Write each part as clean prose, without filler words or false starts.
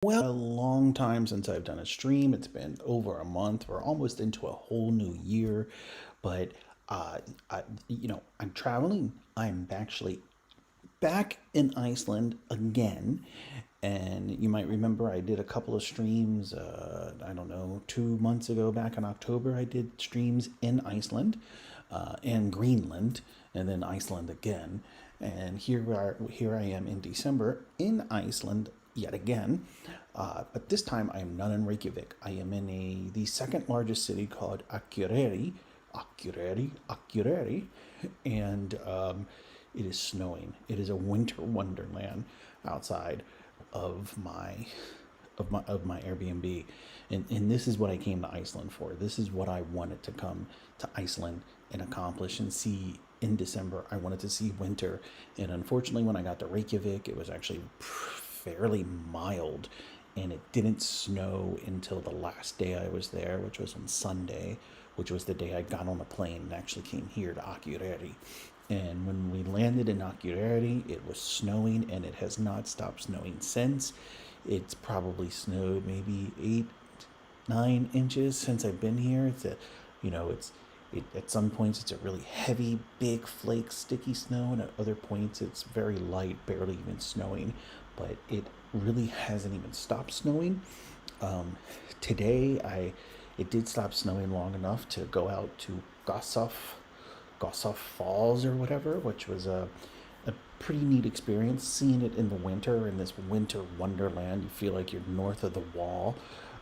Well, a long time since I've done a stream. It's been over a month. We're almost into a whole new year. But, uh, I'm traveling. I'm actually back in Iceland again. And you might remember I did a couple of streams, I don't know, 2 months ago, back in October. I did streams in Iceland and Greenland, and then Iceland again. And here I am in December in Iceland yet again. But this time I am not in Reykjavik. I am in the second largest city called Akuyeri, and it is snowing. It is a winter wonderland outside of my Airbnb, and this is what I came to Iceland for. This is what I wanted to come to Iceland and accomplish and see in December. I wanted to see winter, and unfortunately, when I got to Reykjavik, it was actually fairly mild, and it didn't snow until the last day I was there, which was on Sunday, which was the day I got on a plane and actually came here to Akuyeri. And when we landed in Akuyeri, it was snowing, and it has not stopped snowing since. It's probably snowed maybe 8, 9 inches since I've been here. At some points it's a really heavy, big flake, sticky snow, and at other points it's very light, barely even snowing. But it really hasn't even stopped snowing. Um, Today, it did stop snowing long enough to go out to Gossoff Falls or whatever, which was a pretty neat experience. Seeing it in the winter, in this winter wonderland, you feel like you're north of the wall,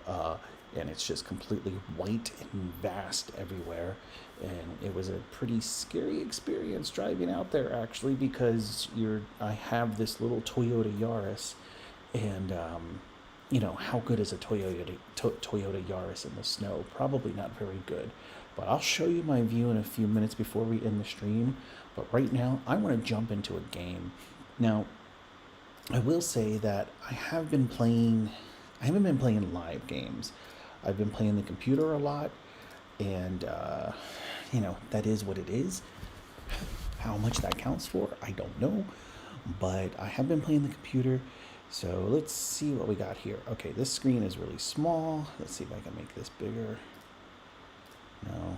uh, and it's just completely white and vast everywhere. And it was a pretty scary experience driving out there, actually, because I have this little Toyota Yaris, and how good is a Toyota Yaris in the snow? Probably not very good. But I'll show you my view in a few minutes before we end the stream. But right now, I want to jump into a game. Now, I will say that I haven't been playing live games. I've been playing the computer a lot, and, that is what it is. How much that counts for, I don't know. But I have been playing the computer. So let's see what we got here. Okay, this screen is really small. Let's see if I can make this bigger. No,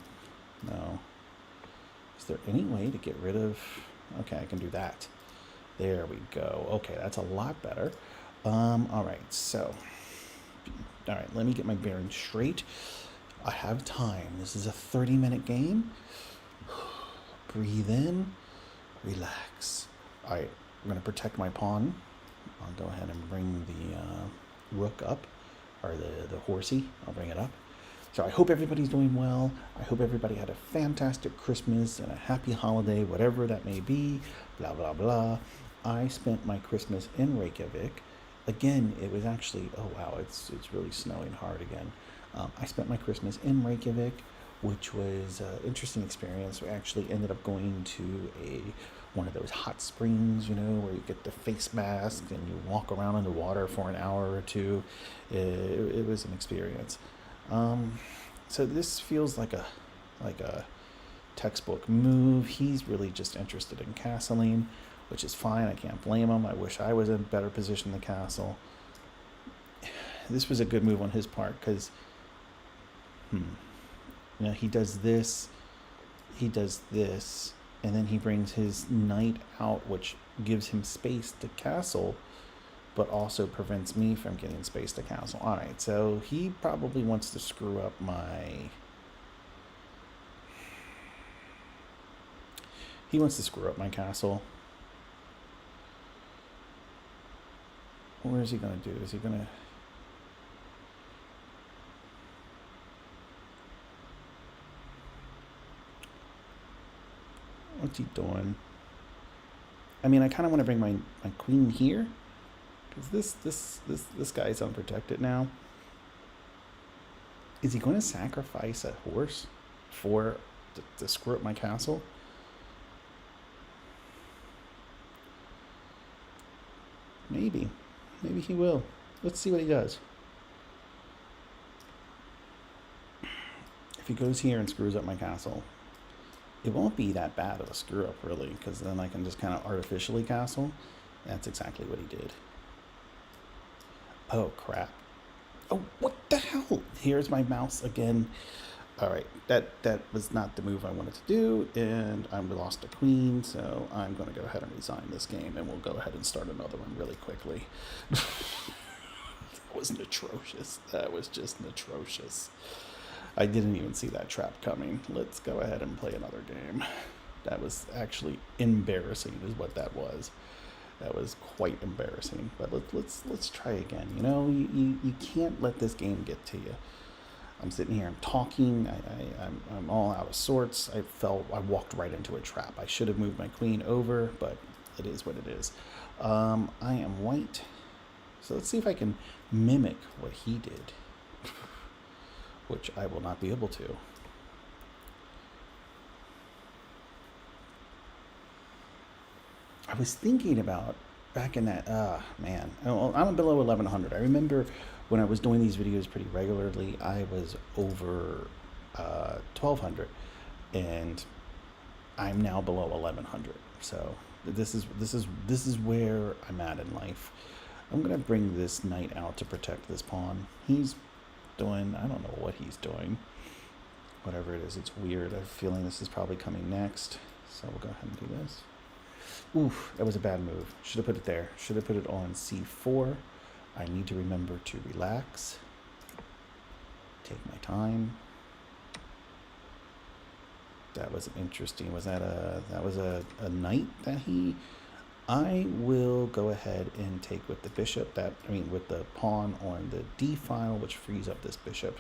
no. Is there any way to get rid of... Okay, I can do that. There we go. Okay, that's a lot better. All right, so... All right, let me get my bearings straight. I have time. This is a 30-minute game. Breathe in. Relax. All right, I'm going to protect my pawn. I'll go ahead and bring the rook up, or the horsey. I'll bring it up. So I hope everybody's doing well. I hope everybody had a fantastic Christmas and a happy holiday, whatever that may be. Blah, blah, blah. I spent my Christmas in Reykjavik. Again, it was actually, oh wow, it's really snowing hard again. I spent my Christmas in Reykjavik, which was an interesting experience. We actually ended up going to one of those hot springs, where you get the face mask and you walk around in the water for an hour or two. It was an experience. So this feels like a textbook move. He's really just interested in castling, which is fine. I can't blame him. I wish I was in a better position to castle. This was a good move on his part because, he does this, and then he brings his knight out, which gives him space to castle, but also prevents me from getting space to castle. All right, so he probably wants to screw up my... He wants to screw up my castle. What is he going to do? Is he going to... What's he doing? I mean, I kind of want to bring my queen here, because this guy's unprotected now. Is he going to sacrifice a horse to screw up my castle? Maybe he will. Let's see what he does. If he goes here and screws up my castle, it won't be that bad of a screw up, really, because then I can just kind of artificially castle. That's exactly what he did. Oh, crap. Oh, what the hell? Here's my mouse again. All right, that was not the move I wanted to do, and I lost a queen, so I'm going to go ahead and resign this game, and we'll go ahead and start another one really quickly. That was atrocious. That was just atrocious. I didn't even see that trap coming. Let's go ahead and play another game. That was actually embarrassing, is what that was. That was quite embarrassing. But let's try again. You know, you can't let this game get to you. I'm sitting here, I'm talking, I'm all out of sorts. I walked right into a trap. I should have moved my queen over, but it is what it is. I am white, so let's see if I can mimic what he did, which I will not be able to. I was thinking about back in that, man, I'm below 1100. I remember when I was doing these videos pretty regularly, I was over 1200, and I'm now below 1100. So this is where I'm at in life. I'm gonna bring this knight out to protect this pawn. He's doing, I don't know what he's doing. Whatever it is, it's weird. I have a feeling this is probably coming next. So we'll go ahead and do this. Oof, that was a bad move. Should have put it there. Should have put it on c4. I need to remember to relax. Take my time. That was interesting. Was that a knight that he... I will go ahead and take with the bishop, with the pawn on the d file, which frees up this bishop.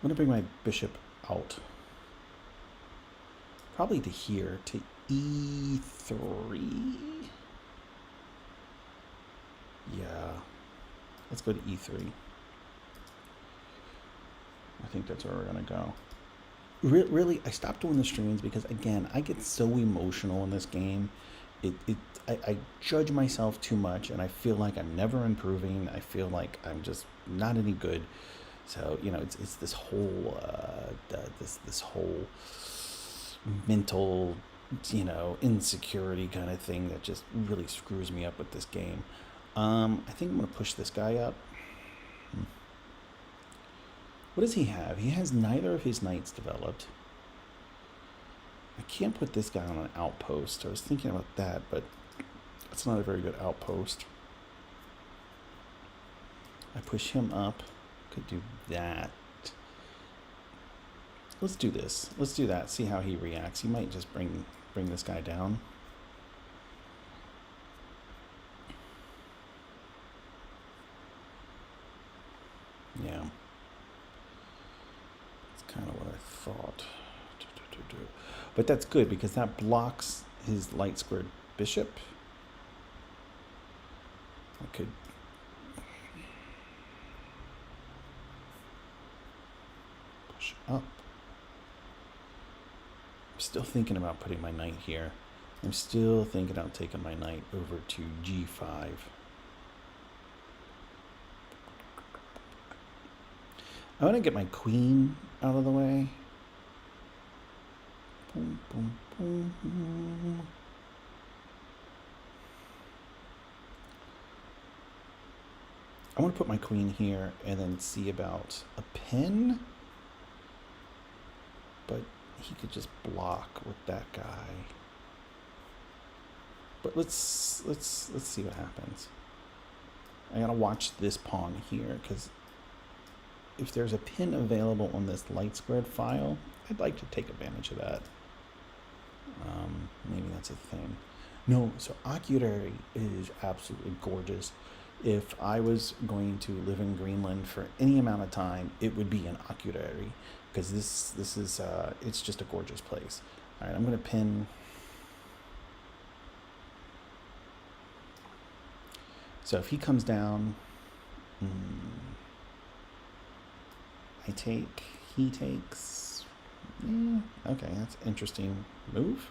I'm going to bring my bishop out. Probably to here, to e3. Yeah. Let's go to e3. I think that's where we're going to go. Really, I stopped doing the streams because, again, I get so emotional in this game. I judge myself too much, and I feel like I'm never improving. I feel like I'm just not any good. So, you know, it's this whole this whole mental, you know, insecurity kind of thing that just really screws me up with this game. I think I'm gonna push this guy up. What does he have? He has neither of his knights developed. I can't put this guy on an outpost. I was thinking about that, but it's not a very good outpost. I push him up. Could do that. Let's do this. Let's do that. See how he reacts. He might just bring this guy down. Yeah. That's kind of what I thought. But that's good because that blocks his light squared bishop. I could... push up. I'm still thinking about putting my knight here. I'm still thinking about taking my knight over to g5. I want to get my queen out of the way. Boom, boom, boom. I want to put my queen here and then see about a pin. But he could just block with that guy. But let's see what happens. I gotta watch this pawn here because if there's a pin available on this light squared file, I'd like to take advantage of that. Maybe that's a thing. No, so Akuyeri is absolutely gorgeous. If I was going to live in Greenland for any amount of time, it would be an Akuyeri because this is it's just a gorgeous place. All right, I'm gonna pin. So if he comes down, I take, he takes. Okay, that's an interesting move.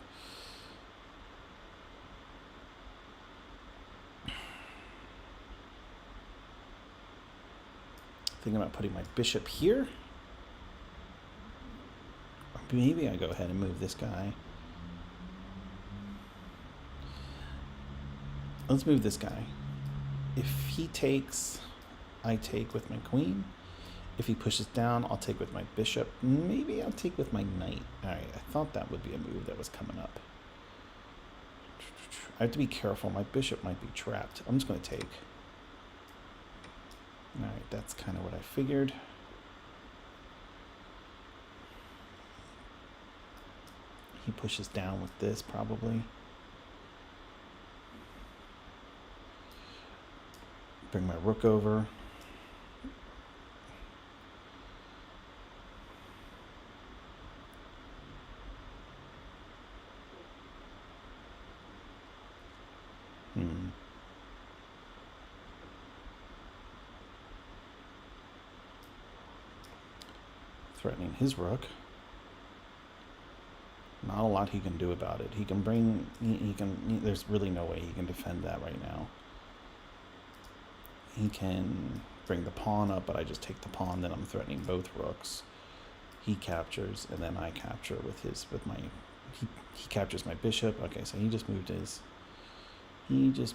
Thinking about putting my bishop here. I'm maybe I go ahead and move this guy. Let's move this guy. If he takes, I take with my queen. If he pushes down, I'll take with my bishop. Maybe I'll take with my knight. All right, I thought that would be a move that was coming up. I have to be careful. My bishop might be trapped. I'm just going to take. All right, that's kind of what I figured. He pushes down with this probably. Bring my rook over. Threatening his rook. Not a lot he can do about it. He can bring, there's really no way he can defend that right now. He can bring the pawn up, but I just take the pawn, then I'm threatening both rooks. He captures, and then I capture with my, he captures my bishop. Okay, so he just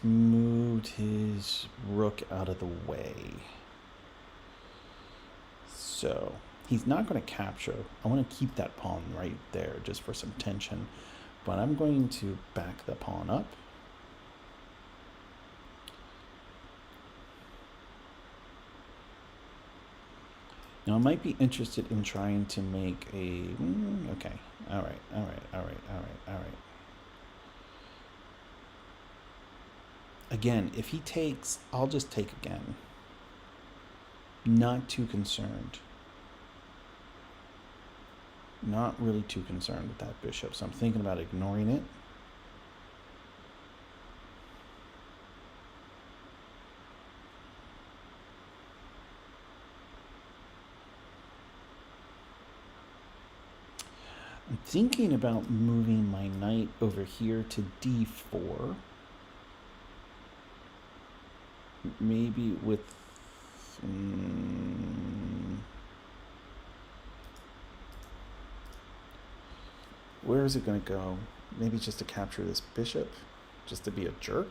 moved his rook out of the way. So he's not going to capture. I want to keep that pawn right there just for some tension. But I'm going to back the pawn up. Now I might be interested in trying to make a... okay. All right. Again, if he takes, I'll just take again. Not too concerned. Not really too concerned with that bishop, so I'm thinking about ignoring it. I'm thinking about moving my knight over here to d4. Maybe with... where is it going to go? Maybe just to capture this bishop? Just to be a jerk?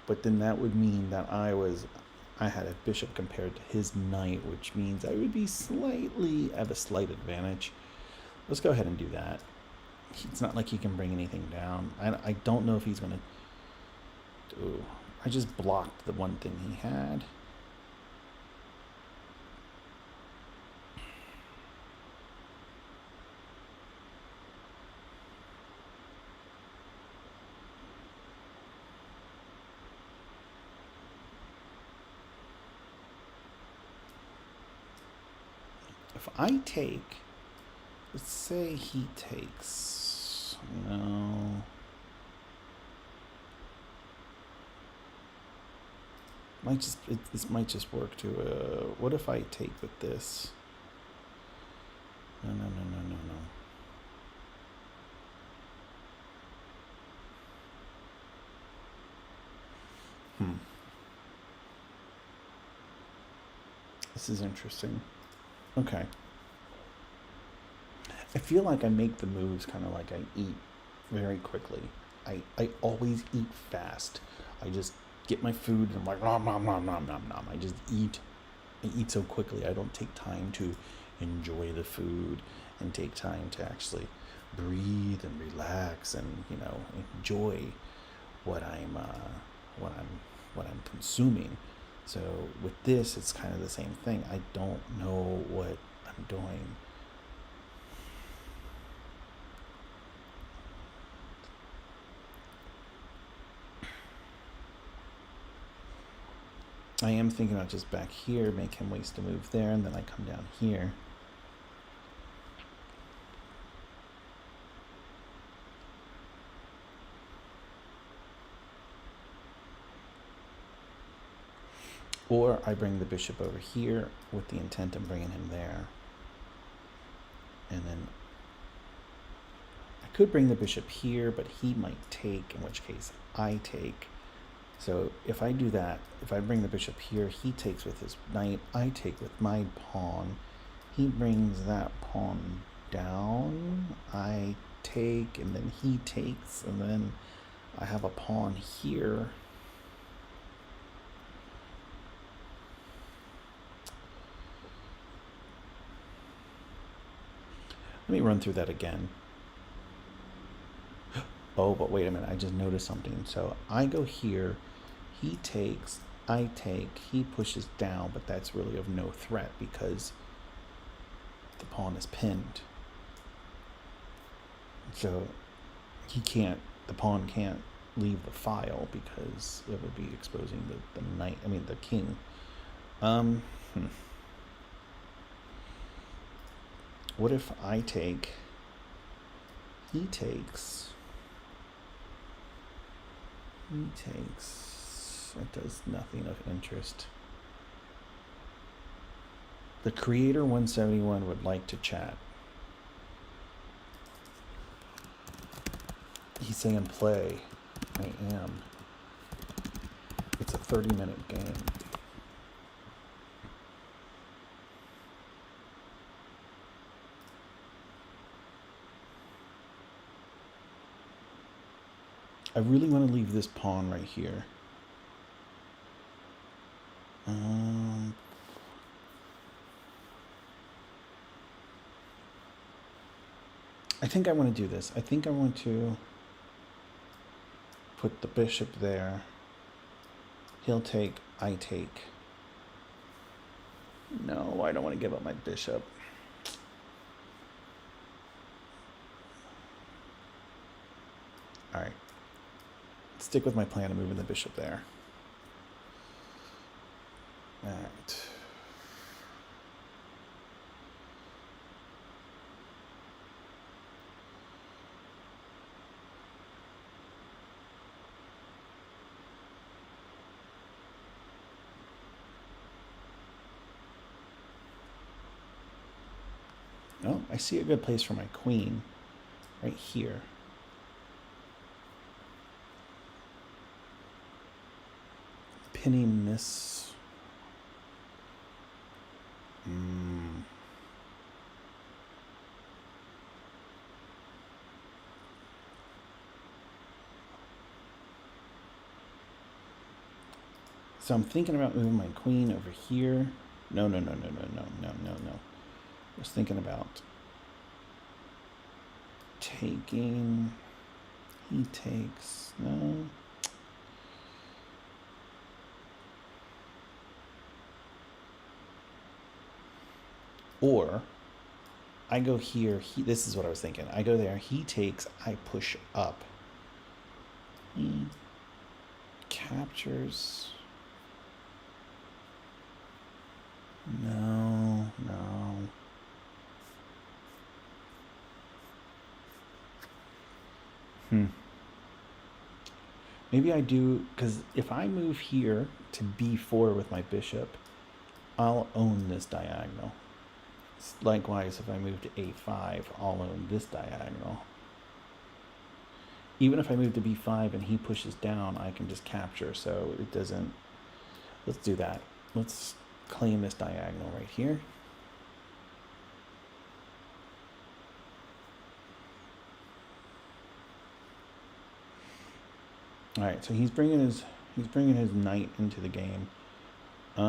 But then that would mean that I had a bishop compared to his knight, which means I would be have a slight advantage. Let's go ahead and do that. It's not like he can bring anything down. I don't know if he's going to... Ooh, I just blocked the one thing he had. If I take, let's say he takes, no. This might just work too. What if I take with this? No. This is interesting. Okay. I feel like I make the moves kind of like I eat very quickly. I always eat fast. I just get my food and I'm like, nom, nom, nom, nom, nom, nom. I just eat. I eat so quickly. I don't take time to enjoy the food and take time to actually breathe and relax and, enjoy what I'm consuming. So with this, it's kind of the same thing. I don't know what I'm doing. I am thinking about just back here, make him waste a move there, and then I come down here. Or I bring the bishop over here with the intent of bringing him there. And then I could bring the bishop here, but he might take, in which case I take. So if I do that, if I bring the bishop here, he takes with his knight, I take with my pawn. He brings that pawn down, I take, and then he takes, and then I have a pawn here. Let me run through that again. Oh, but wait a minute, I just noticed something. So I go here, he takes, I take, he pushes down, but that's really of no threat because the pawn is pinned. So the pawn can't leave the file because it would be exposing the knight, the king. What if I take, he takes, it does nothing of interest. The Creator 171 would like to chat. He's saying play. I am. It's a 30-minute game. I really want to leave this pawn right here. I think I want to do this. I think I want to put the bishop there. He'll take, I take. No, I don't want to give up my bishop. All right. Stick with my plan of moving the bishop there. All right. Oh, I see a good place for my queen right here. Pinning this. So I'm thinking about moving my queen over here. No. I was thinking about taking. He takes. No. Or I go here. This is what I was thinking. I go there. He takes. I push up. He captures. No. Maybe I do, because if I move here to b4 with my bishop, I'll own this diagonal. Likewise, if I move to a5, I'll own this diagonal. Even if I move to b5 and he pushes down, I can just capture, so it doesn't... Let's do that. Let's claim this diagonal right here. All right, so he's bringing his knight into the game. He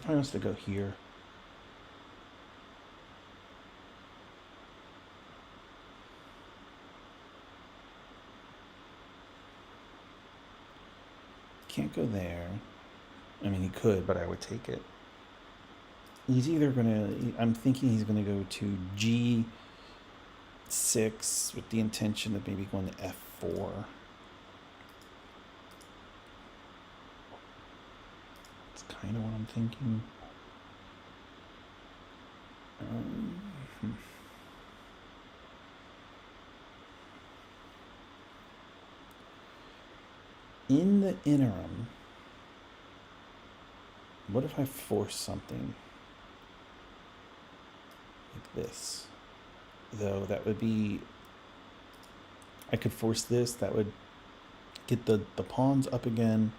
probably wants to go here. Can't go there. I mean, he could, but I would take it. He's either gonna... I'm thinking he's gonna go to G6 with the intention of maybe going to F4. That's kind of what I'm thinking. In the interim, what if I force something like this? Though that would be... I could force this. That would get the pawns up again.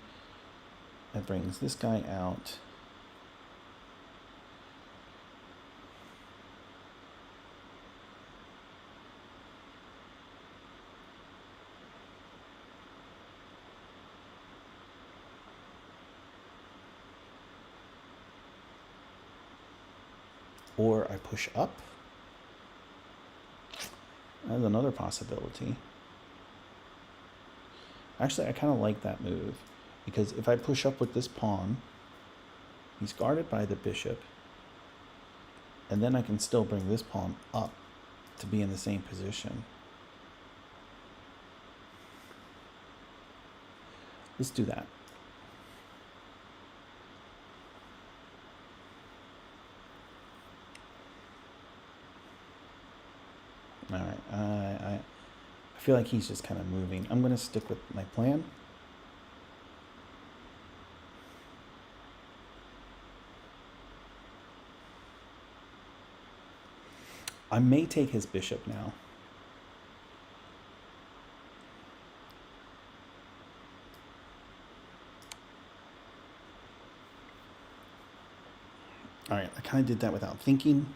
That brings this guy out. Or I push up. That's another possibility. Actually, I kind of like that move, because if I push up with this pawn, he's guarded by the bishop, and then I can still bring this pawn up to be in the same position. Let's do that. All right, I feel like he's just kind of moving. I'm going to stick with my plan. I may take his bishop now. All right, I kind of did that without thinking.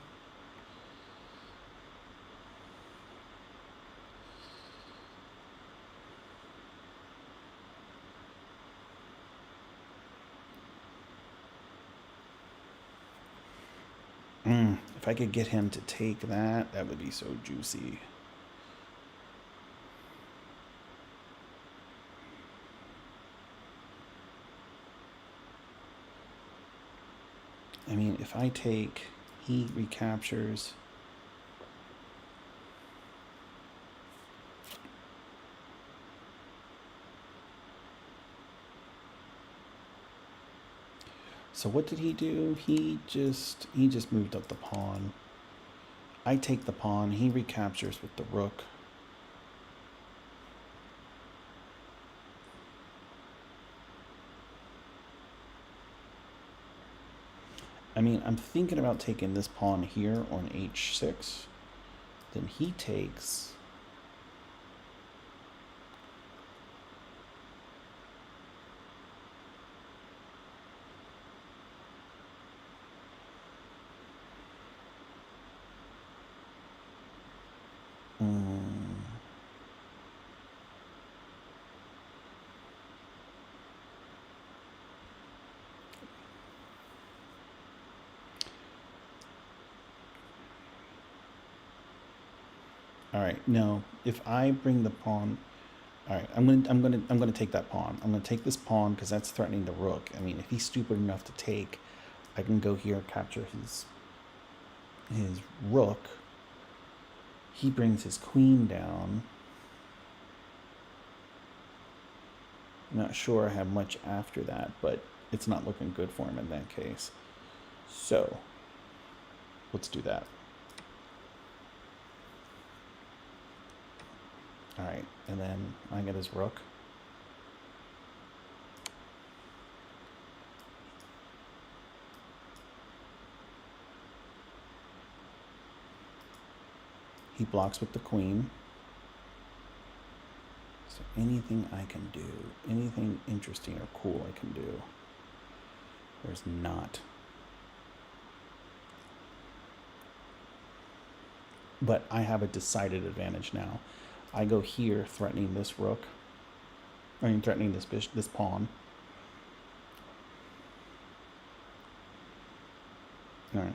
If I could get him to take that, that would be so juicy. I mean, if I take, he recaptures. So what did he do? He just moved up the pawn. I take the pawn, he recaptures with the rook. I mean, I'm thinking about taking this pawn here on h6. Then he takes. All right, no. If I bring the pawn, all right, I'm gonna take that pawn. I'm gonna take this pawn because that's threatening the rook. I mean, if he's stupid enough to take, I can go here, capture his rook. He brings his queen down. I'm not sure I have much after that, but it's not looking good for him in that case. So let's do that. All right, and then I get his rook. He blocks with the queen. So anything I can do, anything interesting or cool I can do, there's not. But I have a decided advantage now. I go here, threatening this rook. I mean, threatening this pawn. All right.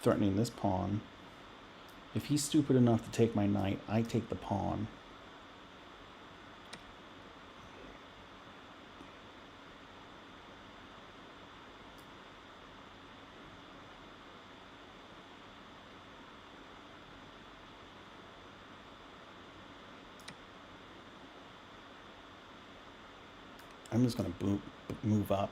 Threatening this pawn. If he's stupid enough to take my knight, I take the pawn. I'm just going to move up.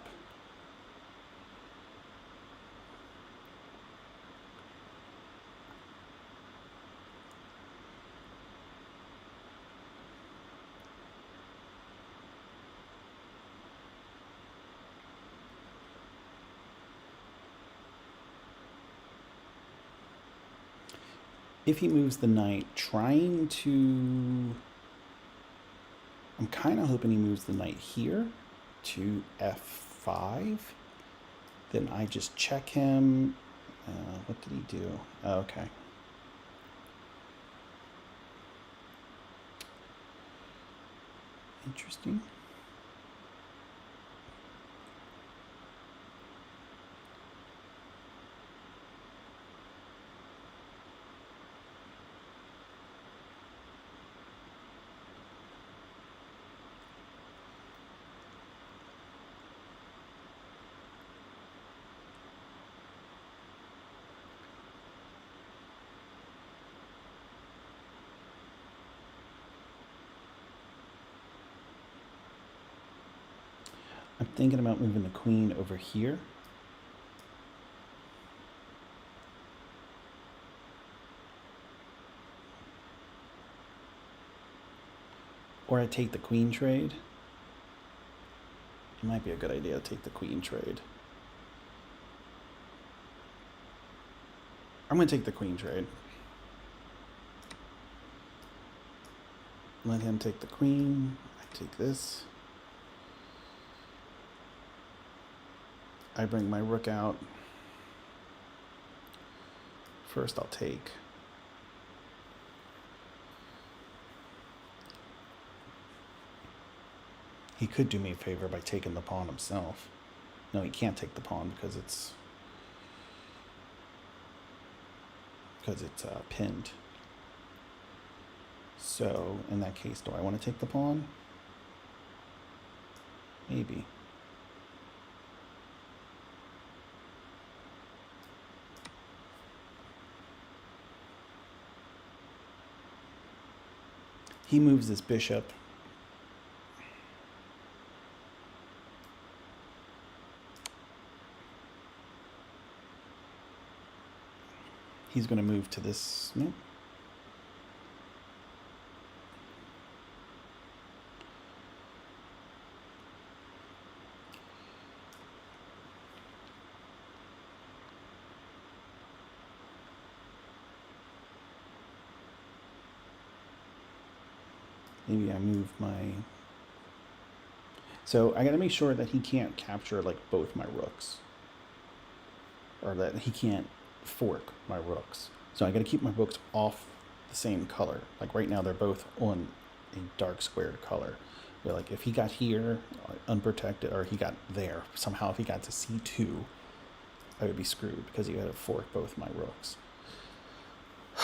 If he moves the knight, I'm kind of hoping he moves the knight here to f5. Then I just check him. What did he do? Oh, okay. Interesting. I'm thinking about moving the queen over here. Or I take the queen trade. It might be a good idea to take the queen trade. I'm going to take the queen trade. Let him take the queen. I take this. I bring my rook out. First I'll take. He could do me a favor by taking the pawn himself. No, he can't take the pawn because it's pinned. So in that case, do I want to take the pawn? Maybe. He moves this bishop. He's going to move to this. Nope. Maybe I move my... So I got to make sure that he can't capture like both my rooks. Or that he can't fork my rooks. So I got to keep my rooks off the same color. Like right now they're both on a dark squared color. Where like if he got here unprotected, or he got there, somehow if he got to C2, I would be screwed because he had to fork both my rooks.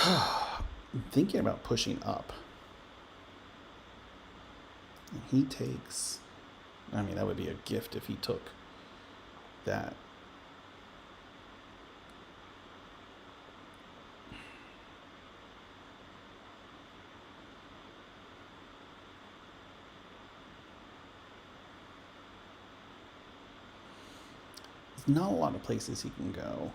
I'm thinking about pushing up. And he takes, I mean, that would be a gift if he took that. There's not a lot of places he can go.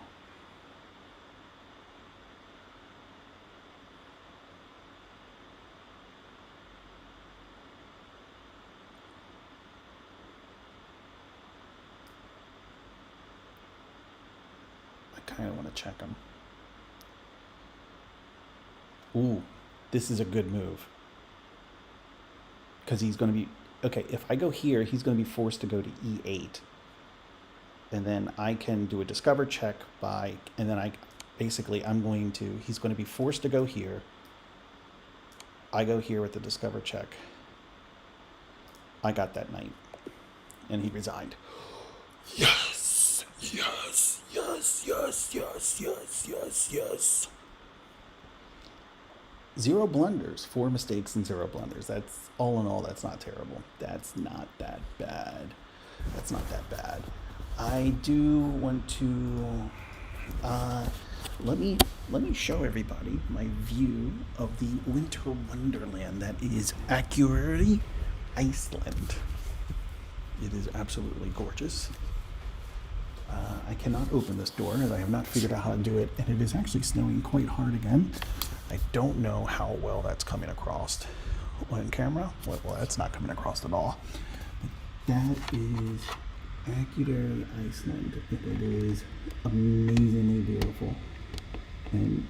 I kind of want to check him. Ooh, this is a good move. Because he's going to be... Okay, if I go here, he's going to be forced to go to E8. And then I can do a discover check by... And then I'm going to... He's going to be forced to go here. I go here with the discover check. I got that knight. And he resigned. Yes! Yes! Yes! Yes! Yes! Yes! Yes! Yes! 0 blunders, 4 mistakes and 0 blunders. That's all in all, that's not terrible. That's not that bad. That's not that bad. I do want to let me show everybody my view of the winter wonderland that is Akuyeri, Iceland. It is absolutely gorgeous. I cannot open this door as I have not figured out how to do it, and it is actually snowing quite hard again. I don't know how well that's coming across on camera. Well, that's not coming across at all. But that is Akuyeri, Iceland. It is amazingly beautiful. And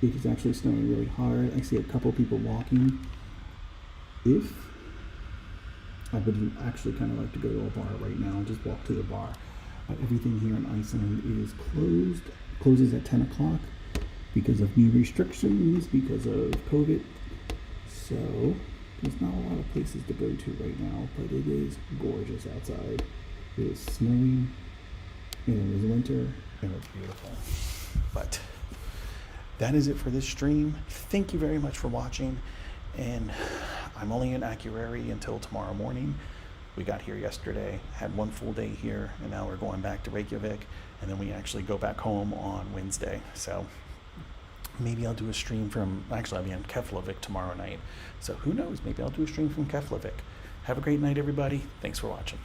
it is actually snowing really hard. I see a couple people walking. If I would actually kind of like to go to a bar right now and just walk to the bar. Everything here in Iceland is closed. Closes at 10 o'clock because of new restrictions, because of COVID. So there's not a lot of places to go to right now, but it is gorgeous outside. It is snowing, and it is winter, and it's beautiful. But that is it for this stream. Thank you very much for watching, and I'm only in Akuyeri until tomorrow morning. We got here yesterday, had one full day here, and now we're going back to Reykjavik, and then we actually go back home on Wednesday. So maybe I'll do a stream from, actually I'll be in Keflavik tomorrow night. So who knows, maybe I'll do a stream from Keflavik. Have a great night, everybody. Thanks for watching.